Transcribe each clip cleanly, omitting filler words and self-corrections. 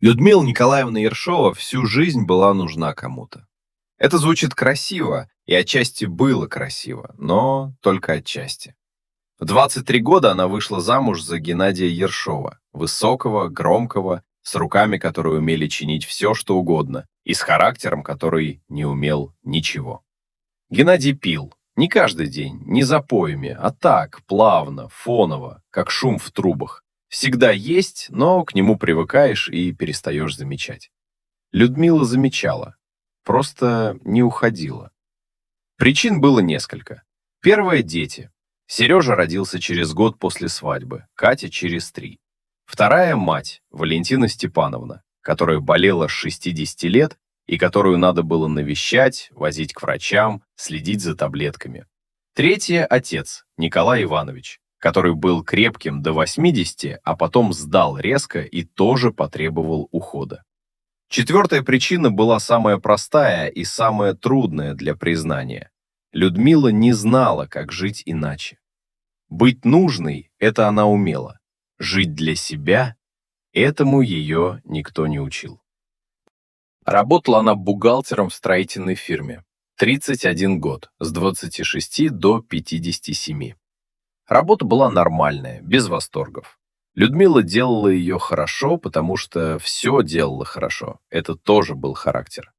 Людмила Николаевна Ершова всю жизнь была нужна кому-то. Это звучит красиво, и отчасти было красиво, но только отчасти. В 23 года она вышла замуж за Геннадия Ершова, высокого, громкого, с руками, которые умели чинить все, что угодно, и с характером, который не умел ничего. Геннадий пил. Не каждый день, не запоями, а так, плавно, фоново, как шум в трубах. Всегда есть, но к нему привыкаешь и перестаешь замечать. Людмила замечала, просто не уходила. Причин было несколько. Первое – дети. Сережа родился через год после свадьбы, Катя через 3. Вторая – мать, Валентина Степановна, которая болела с 60 лет и которую надо было навещать, возить к врачам, следить за таблетками. Третье – отец, Николай Иванович, который был крепким до 80, а потом сдал резко и тоже потребовал ухода. Четвертая причина была самая простая и самая трудная для признания. Людмила не знала, как жить иначе. Быть нужной – это она умела. Жить для себя – этому ее никто не учил. Работала она бухгалтером в строительной фирме. 31 год, с 26 до 57. Работа была нормальная, без восторгов. Людмила делала ее хорошо, потому что все делала хорошо. Это тоже был характер.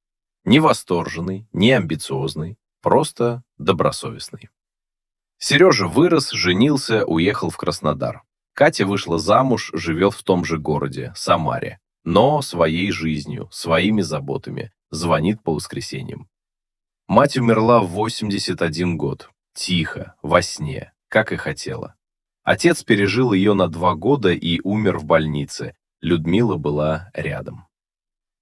Не восторженный, не амбициозный, просто добросовестный. Сережа вырос, женился, уехал в Краснодар. Катя вышла замуж, живет в том же городе, Самаре, но своей жизнью, своими заботами, звонит по воскресеньям. Мать умерла в 81 год, тихо, во сне, как и хотела. Отец пережил ее на 2 года и умер в больнице. Людмила была рядом.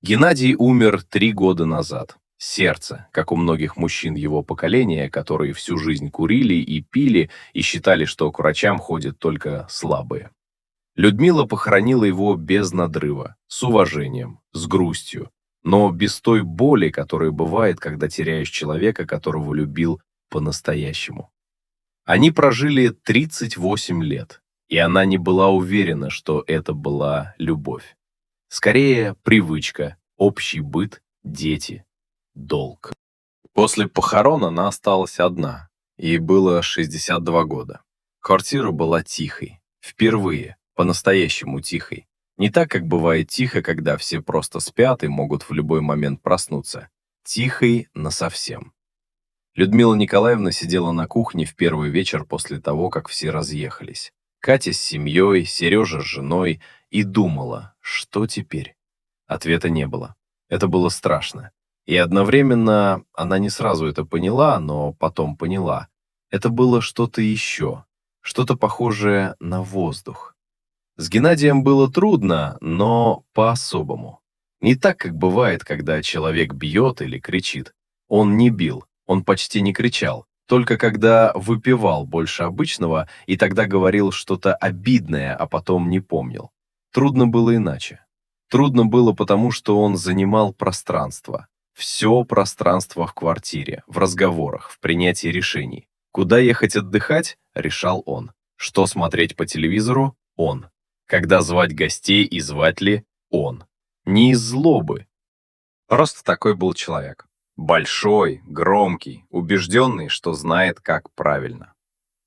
Геннадий умер 3 года назад. Сердце, как у многих мужчин его поколения, которые всю жизнь курили и пили и считали, что к врачам ходят только слабые. Людмила похоронила его без надрыва, с уважением, с грустью, но без той боли, которая бывает, когда теряешь человека, которого любил по-настоящему. Они прожили 38 лет, и она не была уверена, что это была любовь. Скорее, привычка, общий быт, дети, долг. После похорон она осталась одна. Ей было 62 года. Квартира была тихой. Впервые, по-настоящему тихой. Не так, как бывает тихо, когда все просто спят и могут в любой момент проснуться. Тихой насовсем. Людмила Николаевна сидела на кухне в первый вечер после того, как все разъехались. Катя с семьей, Сережа с женой, и думала, что теперь? Ответа не было. Это было страшно. И одновременно она не сразу это поняла, но потом поняла. Это было что-то еще, что-то похожее на воздух. С Геннадием было трудно, но по-особому. Не так, как бывает, когда человек бьет или кричит. Он не бил, он почти не кричал, только когда выпивал больше обычного и тогда говорил что-то обидное, а потом не помнил. Трудно было иначе. Трудно было потому, что он занимал пространство. Все пространство в квартире, в разговорах, в принятии решений. Куда ехать отдыхать – решал он. Что смотреть по телевизору – он. Когда звать гостей и звать ли – он. Не из злобы. Просто такой был человек. Большой, громкий, убежденный, что знает, как правильно.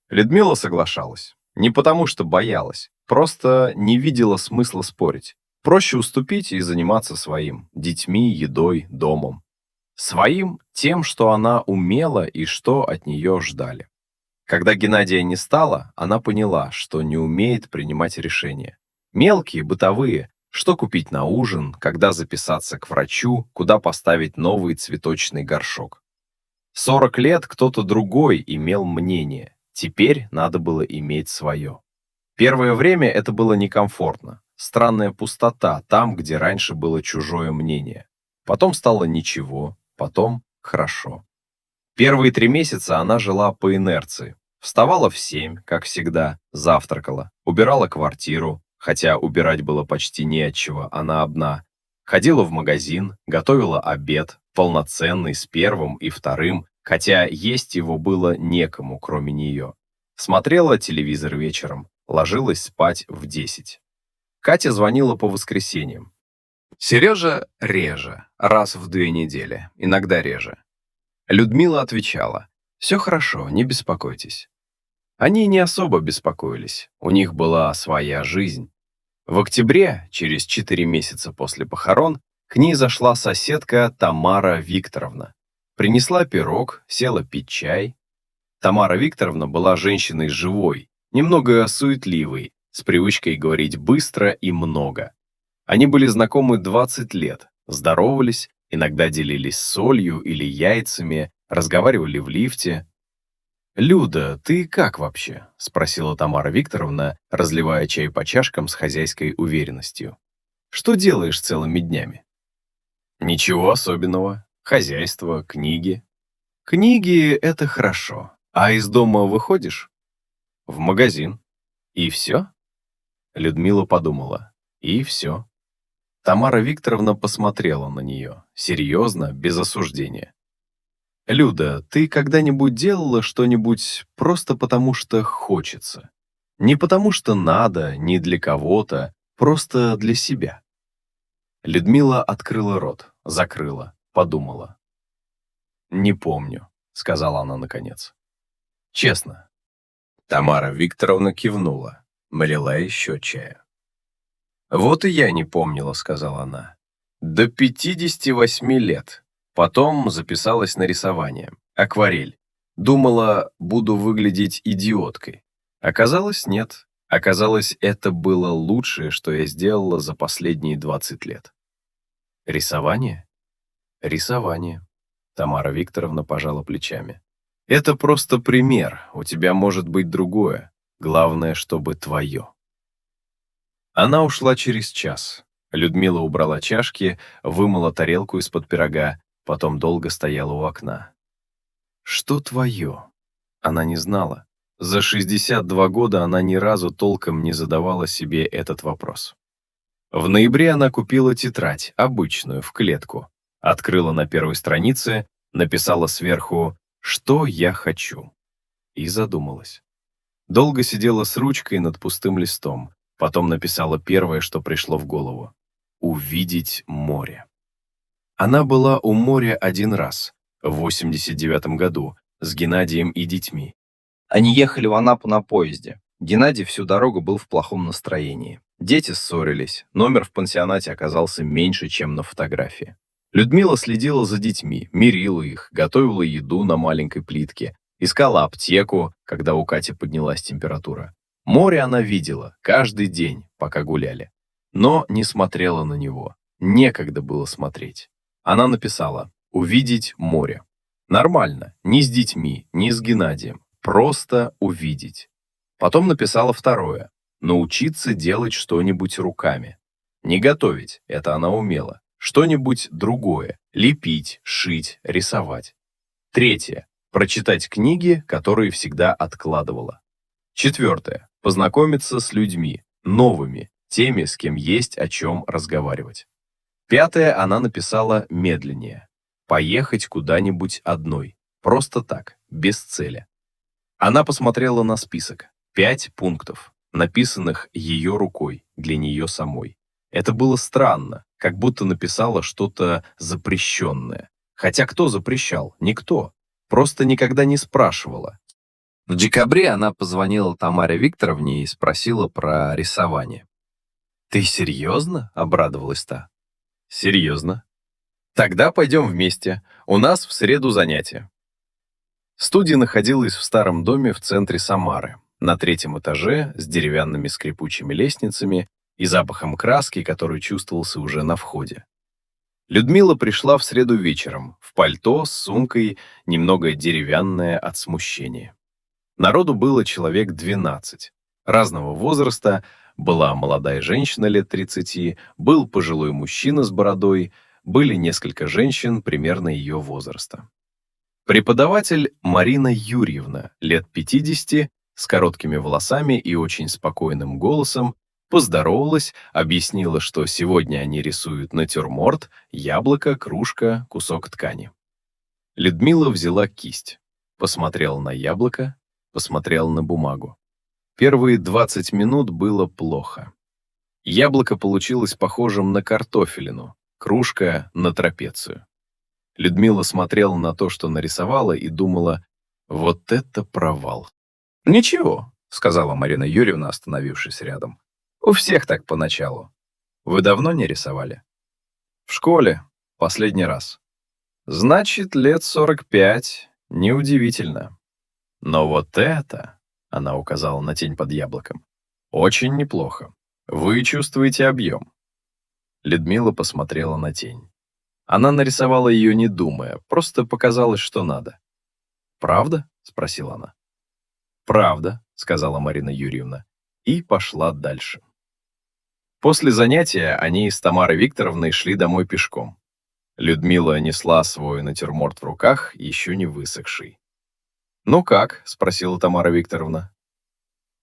Людмила соглашалась. Не потому, что боялась, просто не видела смысла спорить. Проще уступить и заниматься своим, детьми, едой, домом. Своим тем, что она умела и что от нее ждали. Когда Геннадия не стало, она поняла, что не умеет принимать решения. Мелкие, бытовые, что купить на ужин, когда записаться к врачу, куда поставить новый цветочный горшок. 40 лет кто-то другой имел мнение, теперь надо было иметь свое. Первое время это было некомфортно, странная пустота там, где раньше было чужое мнение. Потом стало ничего, потом хорошо. Первые 3 месяца она жила по инерции. Вставала в 7, как всегда, завтракала, убирала квартиру, хотя убирать было почти не от чего, она одна. Ходила в магазин, готовила обед, полноценный, с первым и вторым, хотя есть его было некому, кроме нее. Смотрела телевизор вечером, ложилась спать в 10. Катя звонила по воскресеньям. Сережа реже, раз в 2 недели, иногда реже. Людмила отвечала: «Все хорошо, не беспокойтесь». Они не особо беспокоились, у них была своя жизнь. В октябре, через 4 месяца после похорон, к ней зашла соседка Тамара Викторовна. Принесла пирог, села пить чай. Тамара Викторовна была женщиной живой, немного суетливой, с привычкой говорить быстро и много. Они были знакомы 20 лет, здоровались, иногда делились солью или яйцами, разговаривали в лифте. «Люда, ты как вообще?» — спросила Тамара Викторовна, разливая чай по чашкам с хозяйской уверенностью. «Что делаешь целыми днями?» «Ничего особенного. Хозяйство, книги». «Книги — это хорошо. А из дома выходишь?» «В магазин». «И все?» Людмила подумала. «И все». Тамара Викторовна посмотрела на нее, серьезно, без осуждения. «Люда, ты когда-нибудь делала что-нибудь просто потому, что хочется? Не потому, что надо, не для кого-то, просто для себя?» Людмила открыла рот, закрыла, подумала. «Не помню», — сказала она наконец. «Честно». Тамара Викторовна кивнула, налила еще чая. «Вот и я не помнила», — сказала она. «До 58 лет. Потом записалась на рисование. Акварель. Думала, буду выглядеть идиоткой. Оказалось, нет. Оказалось, это было лучшее, что я сделала за последние 20 лет». «Рисование?» «Рисование». Тамара Викторовна пожала плечами. «Это просто пример. У тебя может быть другое. Главное, чтобы твое». Она ушла через час. Людмила убрала чашки, вымыла тарелку из-под пирога, потом долго стояла у окна. Что твое? Она не знала. За 62 года она ни разу толком не задавала себе этот вопрос. В ноябре она купила тетрадь, обычную, в клетку. Открыла на первой странице, написала сверху «Что я хочу?» и задумалась. Долго сидела с ручкой над пустым листом. Потом написала первое, что пришло в голову. Увидеть море. Она была у моря один раз, в 89 году, с Геннадием и детьми. Они ехали в Анапу на поезде. Геннадий всю дорогу был в плохом настроении. Дети ссорились, номер в пансионате оказался меньше, чем на фотографии. Людмила следила за детьми, мирила их, готовила еду на маленькой плитке, искала аптеку, когда у Кати поднялась температура. Море она видела каждый день, пока гуляли, но не смотрела на него. Некогда было смотреть. Она написала «Увидеть море». Нормально, ни с детьми, ни с Геннадием. Просто увидеть. Потом написала второе «Научиться делать что-нибудь руками». Не готовить, это она умела. Что-нибудь другое. Лепить, шить, рисовать. Третье. Прочитать книги, которые всегда откладывала. Четвертое. Познакомиться с людьми, новыми, теми, с кем есть о чем разговаривать. Пятое она написала медленнее. Поехать куда-нибудь одной. Просто так, без цели. Она посмотрела на список. 5 пунктов, написанных ее рукой, для нее самой. Это было странно, как будто написала что-то запрещенное. Хотя кто запрещал? Никто. Просто никогда не спрашивала. В декабре она позвонила Тамаре Викторовне и спросила про рисование. «Ты серьезно?» — обрадовалась та. «Серьезно». «Тогда пойдем вместе. У нас в среду занятия». Студия находилась в старом доме в центре Самары, на 3-м этаже, с деревянными скрипучими лестницами и запахом краски, который чувствовался уже на входе. Людмила пришла в среду вечером, в пальто, с сумкой, немного деревянная от смущения. Народу было человек 12. Разного возраста, была молодая женщина лет 30, был пожилой мужчина с бородой, были несколько женщин примерно ее возраста. Преподаватель Марина Юрьевна, лет 50, с короткими волосами и очень спокойным голосом, поздоровалась, объяснила, что сегодня они рисуют натюрморт, яблоко, кружка, кусок ткани. Людмила взяла кисть, посмотрела на яблоко, посмотрела на бумагу. Первые 20 минут было плохо. Яблоко получилось похожим на картофелину, кружка на трапецию. Людмила смотрела на то, что нарисовала, и думала: вот это провал. «Ничего», — сказала Марина Юрьевна, остановившись рядом. «У всех так поначалу. Вы давно не рисовали?» «В школе. Последний раз». «Значит, лет 45. Неудивительно. Но вот это...» — она указала на тень под яблоком. «Очень неплохо. Вы чувствуете объем». Людмила посмотрела на тень. Она нарисовала ее, не думая, просто показалось, что надо. «Правда?» — спросила она. «Правда», — сказала Марина Юрьевна, и пошла дальше. После занятия они с Тамарой Викторовной шли домой пешком. Людмила несла свой натюрморт в руках, еще не высохший. «Ну как?» — спросила Тамара Викторовна.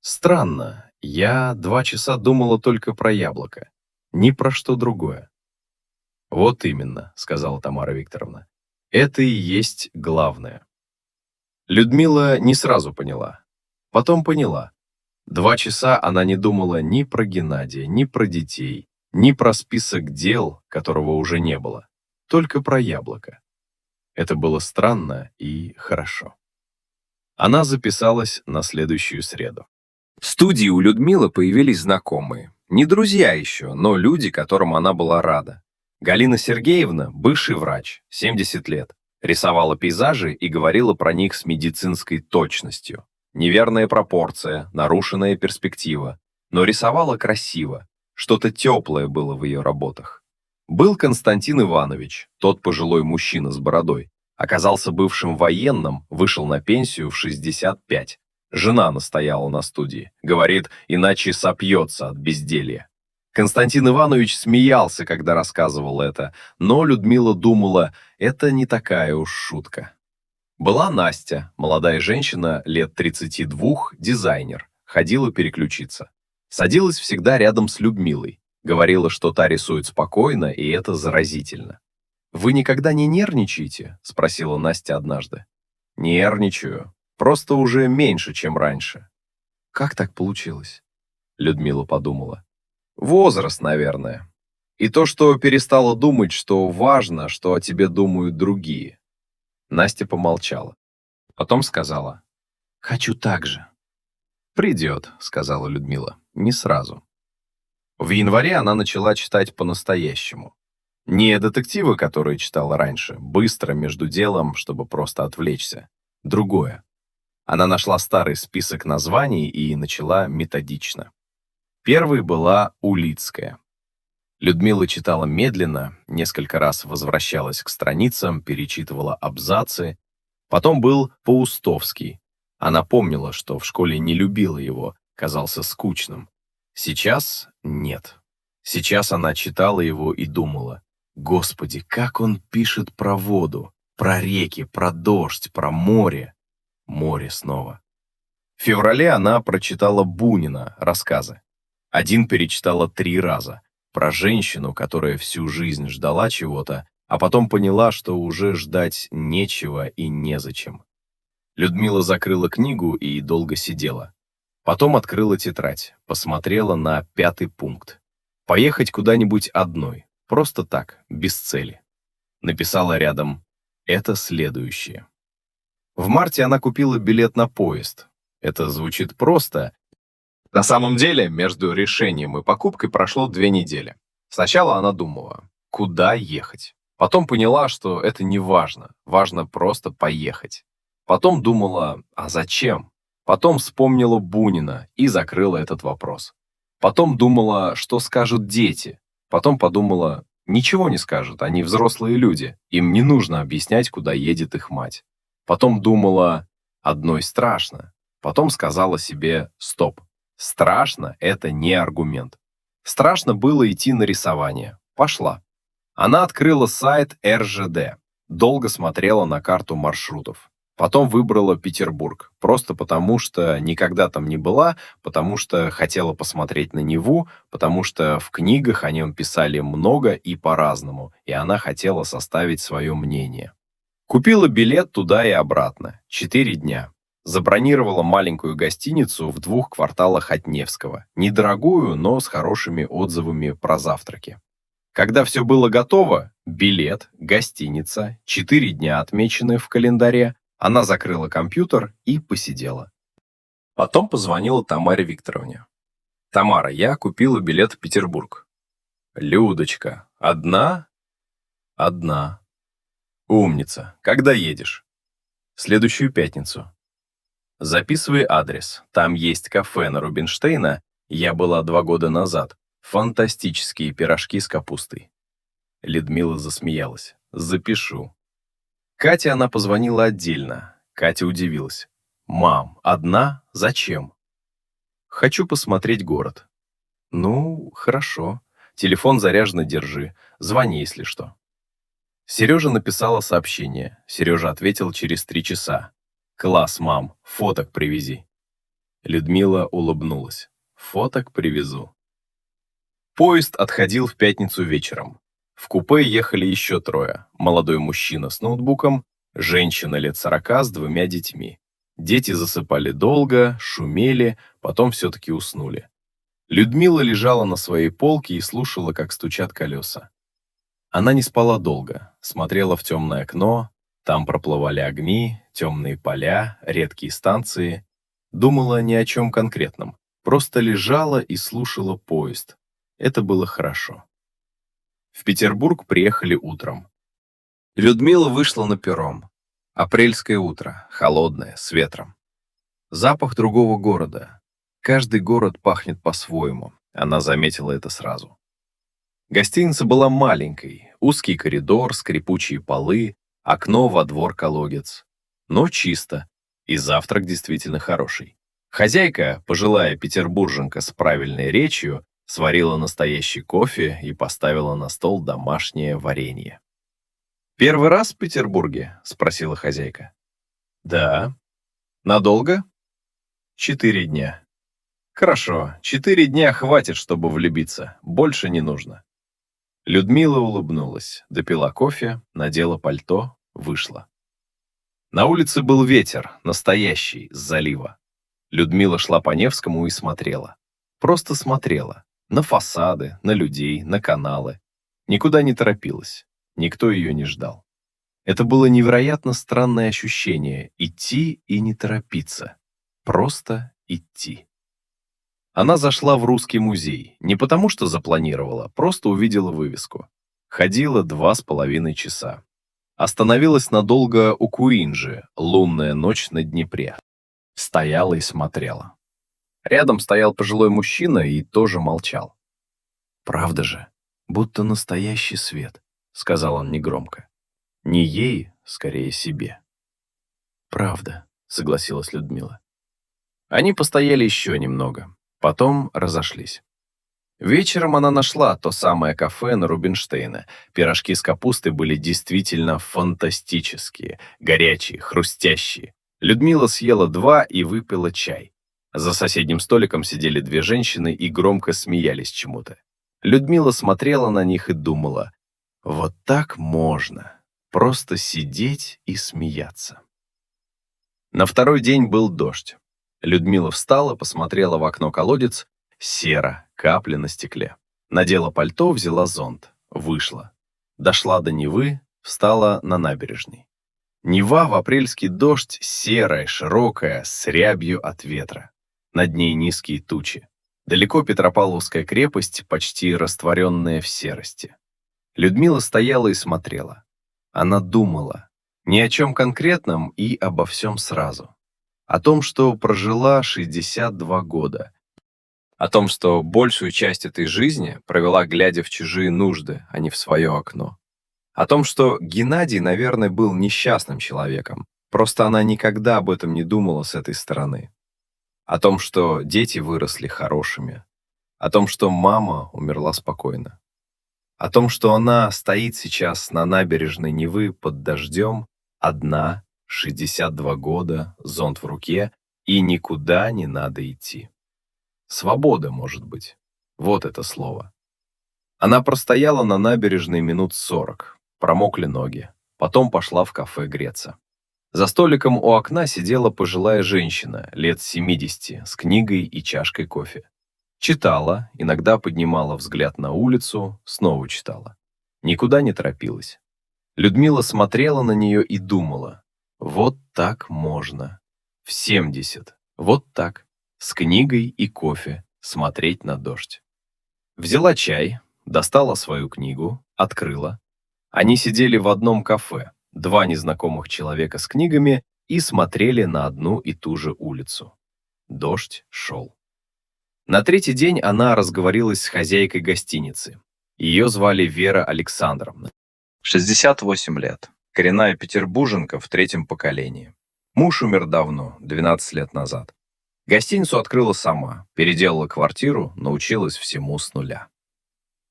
«Странно. Я 2 часа думала только про яблоко. Ни про что другое». «Вот именно», — сказала Тамара Викторовна. «Это и есть главное». Людмила не сразу поняла. Потом поняла. 2 часа она не думала ни про Геннадия, ни про детей, ни про список дел, которого уже не было. Только про яблоко. Это было странно и хорошо. Она записалась на следующую среду. В студии у Людмилы появились знакомые. Не друзья еще, но люди, которым она была рада. Галина Сергеевна, бывший врач, 70 лет, рисовала пейзажи и говорила про них с медицинской точностью. Неверная пропорция, нарушенная перспектива. Но рисовала красиво. Что-то теплое было в ее работах. Был Константин Иванович, тот пожилой мужчина с бородой. Оказался бывшим военным, вышел на пенсию в 65. Жена настояла на студии. Говорит, иначе сопьется от безделья. Константин Иванович смеялся, когда рассказывал это, но Людмила думала, это не такая уж шутка. Была Настя, молодая женщина, лет 32, дизайнер, ходила переключиться. Садилась всегда рядом с Людмилой. Говорила, что та рисует спокойно, и это заразительно. «Вы никогда не нервничаете?» – спросила Настя однажды. «Нервничаю. Просто уже меньше, чем раньше». «Как так получилось?» – Людмила подумала. «Возраст, наверное. И то, что перестала думать, что важно, что о тебе думают другие». Настя помолчала. Потом сказала: «Хочу так же». «Придет», — сказала Людмила, — «не сразу». В январе она начала читать по-настоящему. Не детективы, которые читала раньше, быстро между делом, чтобы просто отвлечься. Другое. Она нашла старый список названий и начала методично. Первой была Улицкая. Людмила читала медленно, несколько раз возвращалась к страницам, перечитывала абзацы. Потом был Паустовский. Она помнила, что в школе не любила его, казался скучным. Сейчас нет. Сейчас она читала его и думала: «Господи, как он пишет про воду, про реки, про дождь, про море». Море снова. В феврале она прочитала Бунина рассказы. Один перечитала 3 раза. Про женщину, которая всю жизнь ждала чего-то, а потом поняла, что уже ждать нечего и незачем. Людмила закрыла книгу и долго сидела. Потом открыла тетрадь, посмотрела на 5-й пункт. Поехать куда-нибудь одной, просто так, без цели. Написала рядом: «Это следующее». В марте она купила билет на поезд. Это звучит просто. На самом деле, между решением и покупкой прошло 2 недели. Сначала она думала, куда ехать. Потом поняла, что это не важно, важно просто поехать. Потом думала, а зачем? Потом вспомнила Бунина и закрыла этот вопрос. Потом думала, что скажут дети. Потом подумала, ничего не скажут, они взрослые люди, им не нужно объяснять, куда едет их мать. Потом думала, одной страшно. Потом сказала себе, стоп. Страшно – это не аргумент. Страшно было идти на рисование. Пошла. Она открыла сайт РЖД. Долго смотрела на карту маршрутов. Потом выбрала Петербург. Просто потому, что никогда там не была, потому что хотела посмотреть на Неву, потому что в книгах о нем писали много и по-разному, и она хотела составить свое мнение. Купила билет туда и обратно. 4 дня. Забронировала маленькую гостиницу в 2 кварталах от Невского. Недорогую, но с хорошими отзывами про завтраки. Когда все было готово, билет, гостиница, 4 дня отмечены в календаре, она закрыла компьютер и посидела. Потом позвонила Тамаре Викторовне. «Тамара, я купила билет в Петербург». «Людочка, одна?» «Одна». «Умница. Когда едешь?» «В следующую пятницу». «Записывай адрес. Там есть кафе на Рубинштейна. Я была 2 года назад. Фантастические пирожки с капустой». Людмила засмеялась. «Запишу». Кате она позвонила отдельно. Катя удивилась. «Мам, одна? Зачем?» «Хочу посмотреть город». «Ну, хорошо. Телефон заряженный держи. Звони, если что». Сережа написала сообщение. Сережа ответил через 3 часа. «Класс, мам, фоток привези». Людмила улыбнулась. «Фоток привезу». Поезд отходил в пятницу вечером. В купе ехали еще 3. Молодой мужчина с ноутбуком, женщина лет 40 с 2 детьми. Дети засыпали долго, шумели, потом все-таки уснули. Людмила лежала на своей полке и слушала, как стучат колеса. Она не спала долго, смотрела в темное окно, там проплывали огни, темные поля, редкие станции. Думала ни о чем конкретном, просто лежала и слушала поезд. Это было хорошо. В Петербург приехали утром. Людмила вышла на перрон. Апрельское утро, холодное, с ветром. Запах другого города. Каждый город пахнет по-своему. Она заметила это сразу. Гостиница была маленькой, узкий коридор, скрипучие полы, окно во двор-колодец. Но чисто, и завтрак действительно хороший. Хозяйка, пожилая петербурженка с правильной речью, сварила настоящий кофе и поставила на стол домашнее варенье. «Первый раз в Петербурге?» — спросила хозяйка. «Да». «Надолго?» 4 дня». «Хорошо, 4 дня хватит, чтобы влюбиться, больше не нужно». Людмила улыбнулась, допила кофе, надела пальто, вышла. На улице был ветер, настоящий, с залива. Людмила шла по Невскому и смотрела. Просто смотрела. На фасады, на людей, на каналы. Никуда не торопилась. Никто ее не ждал. Это было невероятно странное ощущение — идти и не торопиться. Просто идти. Она зашла в Русский музей, не потому что запланировала, просто увидела вывеску. Ходила 2,5 часа. Остановилась надолго у Куинджи, лунная ночь на Днепре. Стояла и смотрела. Рядом стоял пожилой мужчина и тоже молчал. «Правда же, будто настоящий свет», — сказал он негромко. «Не ей, скорее себе». «Правда», — согласилась Людмила. Они постояли еще немного, потом разошлись. Вечером она нашла то самое кафе на Рубинштейна. Пирожки с капустой были действительно фантастические, горячие, хрустящие. Людмила съела 2 и выпила чай. За соседним столиком сидели 2 женщины и громко смеялись чему-то. Людмила смотрела на них и думала: вот так можно, просто сидеть и смеяться. На второй день был дождь. Людмила встала, посмотрела в окно-колодец. Серо, капли на стекле. Надела пальто, взяла зонт. Вышла. Дошла до Невы, встала на набережной. Нева в апрельский дождь серая, широкая, с рябью от ветра. Над ней низкие тучи. Далеко Петропавловская крепость, почти растворенная в серости. Людмила стояла и смотрела. Она думала. Ни о чем конкретном и обо всем сразу. О том, что прожила 62 года. О том, что большую часть этой жизни провела, глядя в чужие нужды, а не в свое окно. О том, что Геннадий, наверное, был несчастным человеком. Просто она никогда об этом не думала с этой стороны. О том, что дети выросли хорошими. О том, что мама умерла спокойно. О том, что она стоит сейчас на набережной Невы под дождем, одна, 62 года, зонт в руке, и никуда не надо идти. Свобода, может быть. Вот это слово. Она простояла на набережной минут 40, промокли ноги, потом пошла в кафе греться. За столиком у окна сидела пожилая женщина, лет 70, с книгой и чашкой кофе. Читала, иногда поднимала взгляд на улицу, снова читала. Никуда не торопилась. Людмила смотрела на нее и думала: вот так можно. В 70. Вот так. С книгой и кофе смотреть на дождь. Взяла чай, достала свою книгу, открыла. Они сидели в одном кафе, два незнакомых человека с книгами, и смотрели на одну и ту же улицу. Дождь шел. На третий день она разговорилась с хозяйкой гостиницы. Ее звали Вера Александровна. 68 лет. Коренная петербурженка в третьем поколении. Муж умер давно, 12 лет назад. Гостиницу открыла сама, переделала квартиру, научилась всему с нуля.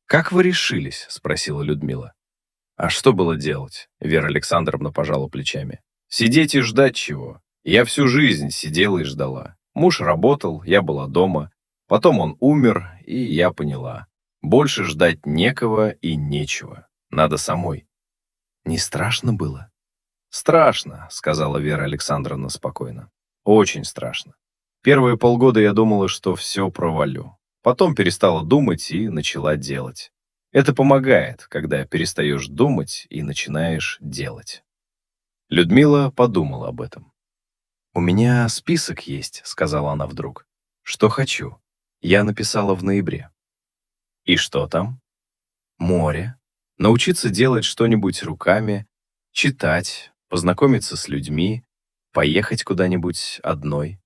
«Как вы решились?» – спросила Людмила. «А что было делать?» – Вера Александровна пожала плечами. «Сидеть и ждать чего? Я всю жизнь сидела и ждала. Муж работал, я была дома. Потом он умер, и я поняла. Больше ждать некого и нечего. Надо самой». «Не страшно было?» «Страшно», — сказала Вера Александровна спокойно. «Очень страшно. Первые полгода я думала, что все провалю. Потом перестала думать и начала делать. Это помогает, когда перестаешь думать и начинаешь делать». Людмила подумала об этом. «У меня список есть», — сказала она вдруг. «Что хочу. Я написала в ноябре». «И что там?» «Море. Научиться делать что-нибудь руками, читать, познакомиться с людьми, поехать куда-нибудь одной».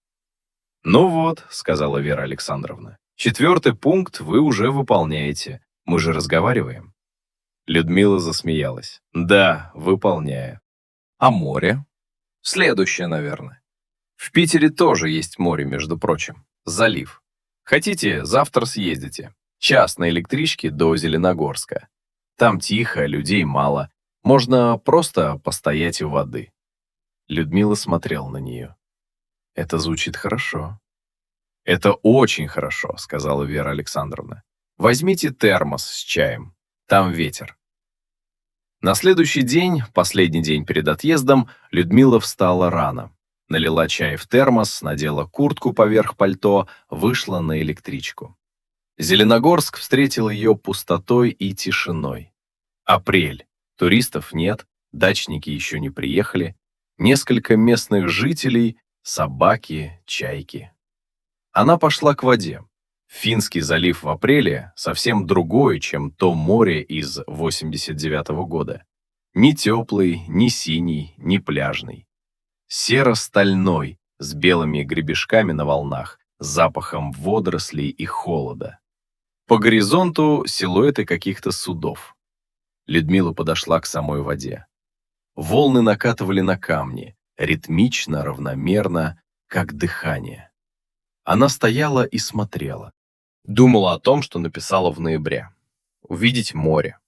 «Ну вот», — сказала Вера Александровна, «4-й пункт вы уже выполняете. Мы же разговариваем». Людмила засмеялась. «Да, выполняю. А море?» «Следующее, наверное. В Питере тоже есть море, между прочим. Залив. Хотите, завтра съездите. Час на электричке до Зеленогорска. Там тихо, людей мало. Можно просто постоять у воды». Людмила смотрела на нее. «Это звучит хорошо». «Это очень хорошо», — сказала Вера Александровна. «Возьмите термос с чаем. Там ветер». На следующий день, последний день перед отъездом, Людмила встала рано. Налила чай в термос, надела куртку поверх пальто, вышла на электричку. Зеленогорск встретил ее пустотой и тишиной. Апрель. Туристов нет, дачники еще не приехали. Несколько местных жителей, собаки, чайки. Она пошла к воде. Финский залив в апреле совсем другой, чем то море из 89-го года. Ни теплый, ни синий, ни пляжный. Серо-стальной, с белыми гребешками на волнах, с запахом водорослей и холода. По горизонту силуэты каких-то судов. Людмила подошла к самой воде. Волны накатывали на камни, ритмично, равномерно, как дыхание. Она стояла и смотрела. Думала о том, что написала в ноябре. Увидеть море.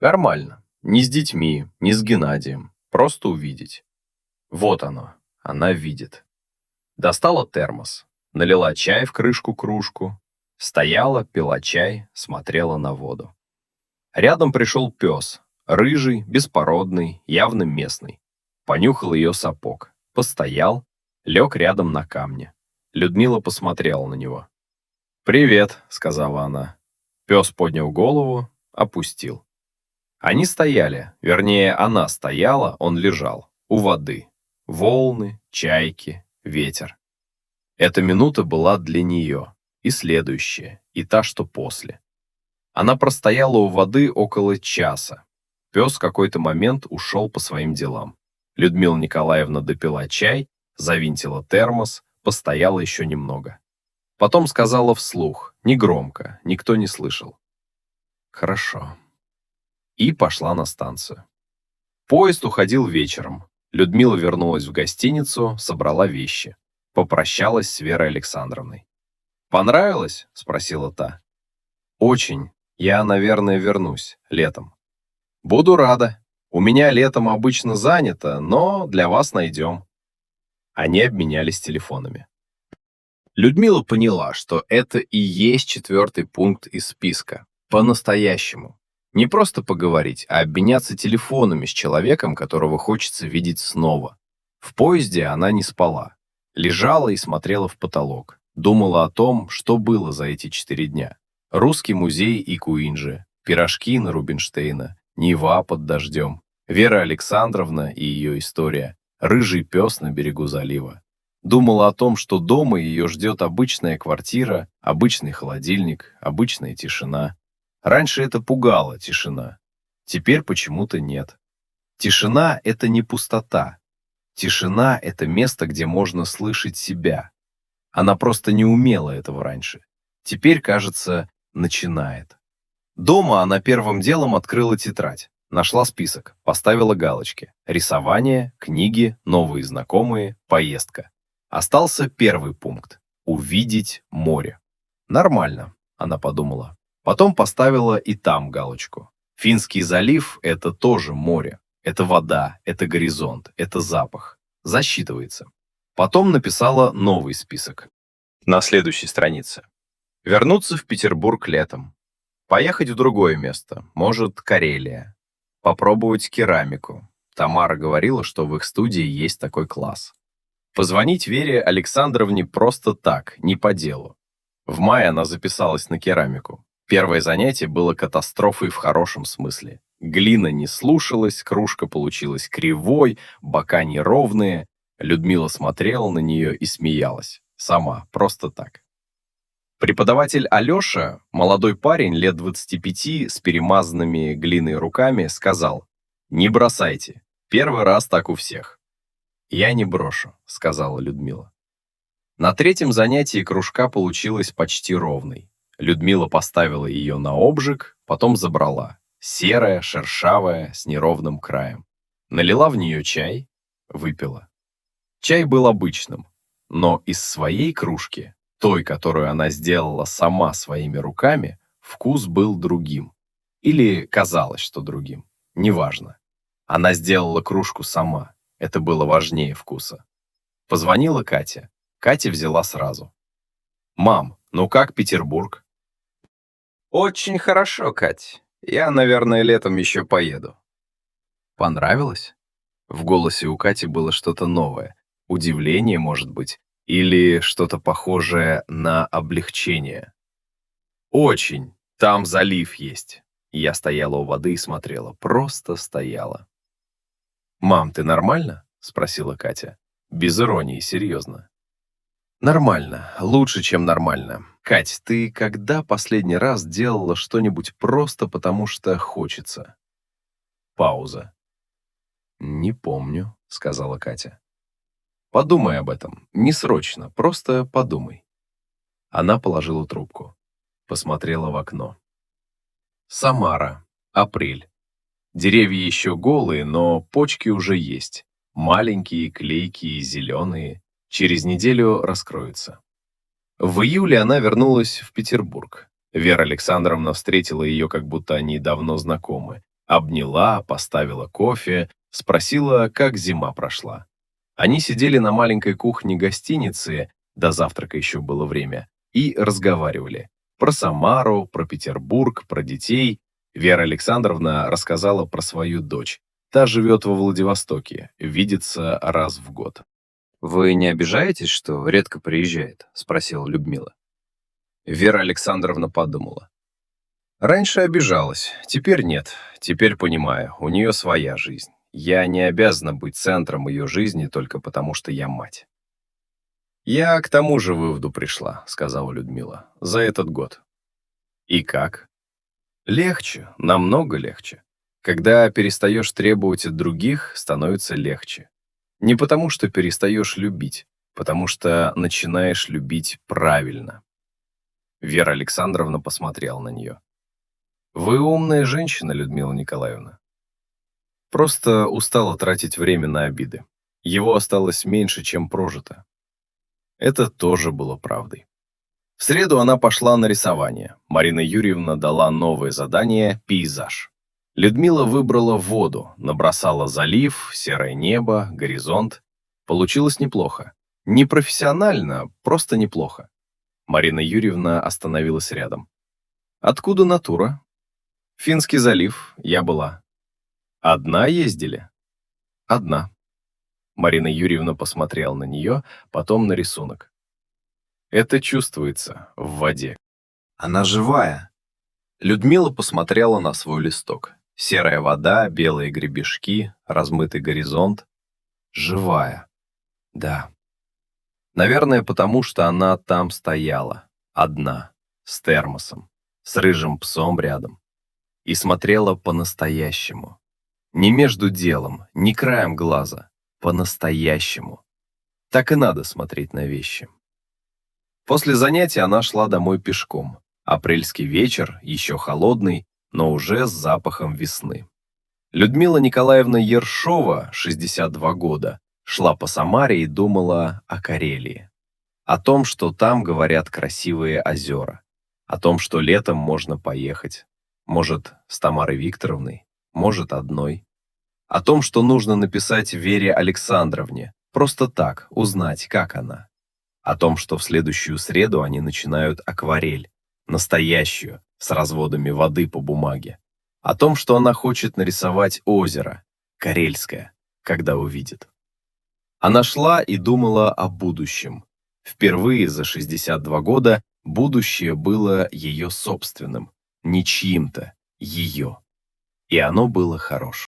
Нормально. Не с детьми, не с Геннадием. Просто увидеть. Вот оно. Она видит. Достала термос. Налила чай в кружку. Стояла, пила чай, смотрела на воду. Рядом пришел пес. Рыжий, беспородный, явно местный. Понюхал ее сапог. Постоял, лег рядом на камне. Людмила посмотрела на него. «Привет», — сказала она. Пес поднял голову, опустил. Они стояли, вернее, она стояла, он лежал, у воды. Волны, чайки, ветер. Эта минута была для нее, и следующая, и та, что после. Она простояла у воды около часа. Пес в какой-то момент ушел по своим делам. Людмила Николаевна допила чай, завинтила термос, постояла еще немного. Потом сказала вслух, негромко, никто не слышал. «Хорошо». И пошла на станцию. Поезд уходил вечером. Людмила вернулась в гостиницу, собрала вещи. Попрощалась с Верой Александровной. «Понравилось?» — спросила та. «Очень. Я, наверное, вернусь летом». «Буду рада. У меня летом обычно занято, но для вас найдем». Они обменялись телефонами. Людмила поняла, что это и есть 4-й пункт из списка. По-настоящему. Не просто поговорить, а обменяться телефонами с человеком, которого хочется видеть снова. В поезде она не спала. Лежала и смотрела в потолок. Думала о том, что было за эти 4 дня. Русский музей и Куинджи, пирожки на Рубинштейна, Нева под дождем, Вера Александровна и ее история, рыжий пес на берегу залива. Думала о том, что дома ее ждет обычная квартира, обычный холодильник, обычная тишина. Раньше это пугало, тишина. Теперь почему-то нет. Тишина — это не пустота. Тишина — это место, где можно слышать себя. Она просто не умела этого раньше. Теперь, кажется, начинает. Дома она первым делом открыла тетрадь, нашла список, поставила галочки. Рисование, книги, новые знакомые, поездка. Остался первый пункт — увидеть море. Нормально, она подумала. Потом поставила и там галочку. Финский залив — это тоже море. Это вода, это горизонт, это запах. Засчитывается. Потом написала новый список. На следующей странице. Вернуться в Петербург летом. Поехать в другое место, может, Карелия. Попробовать керамику. Тамара говорила, что в их студии есть такой класс. Позвонить Вере Александровне просто так, не по делу. В мае она записалась на керамику. Первое занятие было катастрофой в хорошем смысле. Глина не слушалась, кружка получилась кривой, бока неровные. Людмила смотрела на нее и смеялась. Сама, просто так. Преподаватель Алеша, молодой парень лет 25 с перемазанными глиной руками, сказал: «Не бросайте. Первый раз так у всех». «Я не брошу», — сказала Людмила. На третьем занятии кружка получилась почти ровной. Людмила поставила ее на обжиг, потом забрала. Серая, шершавая, с неровным краем. Налила в нее чай, выпила. Чай был обычным, но из своей кружки, той, которую она сделала сама своими руками, вкус был другим. Или казалось, что другим. Неважно. Она сделала кружку сама. Это было важнее вкуса. Позвонила Катя. Катя взяла сразу. «Мам, ну как Петербург?» «Очень хорошо, Кать. Я, наверное, летом еще поеду». «Понравилось?» В голосе у Кати было что-то новое. Удивление, может быть, или что-то похожее на облегчение. «Очень. Там залив есть». Я стояла у воды и смотрела. Просто стояла. «Мам, ты нормально?» — спросила Катя. Без иронии, серьезно. «Нормально. Лучше, чем нормально. Кать, ты когда последний раз делала что-нибудь просто потому, что хочется?» Пауза. «Не помню», — сказала Катя. «Подумай об этом. Не срочно, просто подумай». Она положила трубку. Посмотрела в окно. Самара. Апрель. Деревья еще голые, но почки уже есть. Маленькие, клейкие, зеленые. Через неделю раскроются. В июле она вернулась в Петербург. Вера Александровна встретила ее, как будто они давно знакомы. Обняла, поставила кофе, спросила, как зима прошла. Они сидели на маленькой кухне гостиницы, до завтрака еще было время, и разговаривали. Про Самару, про Петербург, про детей. Вера Александровна рассказала про свою дочь. Та живет во Владивостоке, видится раз в год. «Вы не обижаетесь, что редко приезжает?» — спросила Людмила. Вера Александровна подумала. «Раньше обижалась, теперь нет. Теперь понимаю, у нее своя жизнь. Я не обязана быть центром ее жизни только потому, что я мать». «Я к тому же выводу пришла», — сказала Людмила, — «за этот год». «И как?» «Легче, намного легче. Когда перестаешь требовать от других, становится легче. Не потому, что перестаешь любить, потому что начинаешь любить правильно». Вера Александровна посмотрела на нее. «Вы умная женщина, Людмила Николаевна. Просто устала тратить время на обиды. Его осталось меньше, чем прожито». Это тоже было правдой. В среду она пошла на рисование. Марина Юрьевна дала новое задание — пейзаж. Людмила выбрала воду, набросала залив, серое небо, горизонт. Получилось неплохо. Не профессионально, просто неплохо. Марина Юрьевна остановилась рядом. «Откуда натура?» «Финский залив, я была». «Одна ездили?» «Одна». Марина Юрьевна посмотрела на нее, потом на рисунок. Это чувствуется в воде. Она живая. Людмила посмотрела на свой листок. Серая вода, белые гребешки, размытый горизонт. Живая. Да. Наверное, потому что она там стояла, одна, с термосом, с рыжим псом рядом. И смотрела по-настоящему. Не между делом, не краем глаза. По-настоящему. Так и надо смотреть на вещи. После занятия она шла домой пешком. Апрельский вечер, еще холодный, но уже с запахом весны. Людмила Николаевна Ершова, 62 года, шла по Самаре и думала о Карелии. О том, что там, говорят, красивые озера. О том, что летом можно поехать. Может, с Тамарой Викторовной, может, одной. О том, что нужно написать Вере Александровне, просто так, узнать, как она. О том, что в следующую среду они начинают акварель, настоящую, с разводами воды по бумаге. О том, что она хочет нарисовать озеро, карельское, когда увидит. Она шла и думала о будущем. Впервые за 62 года будущее было ее собственным, не чьим-то, ее. И оно было хорошим.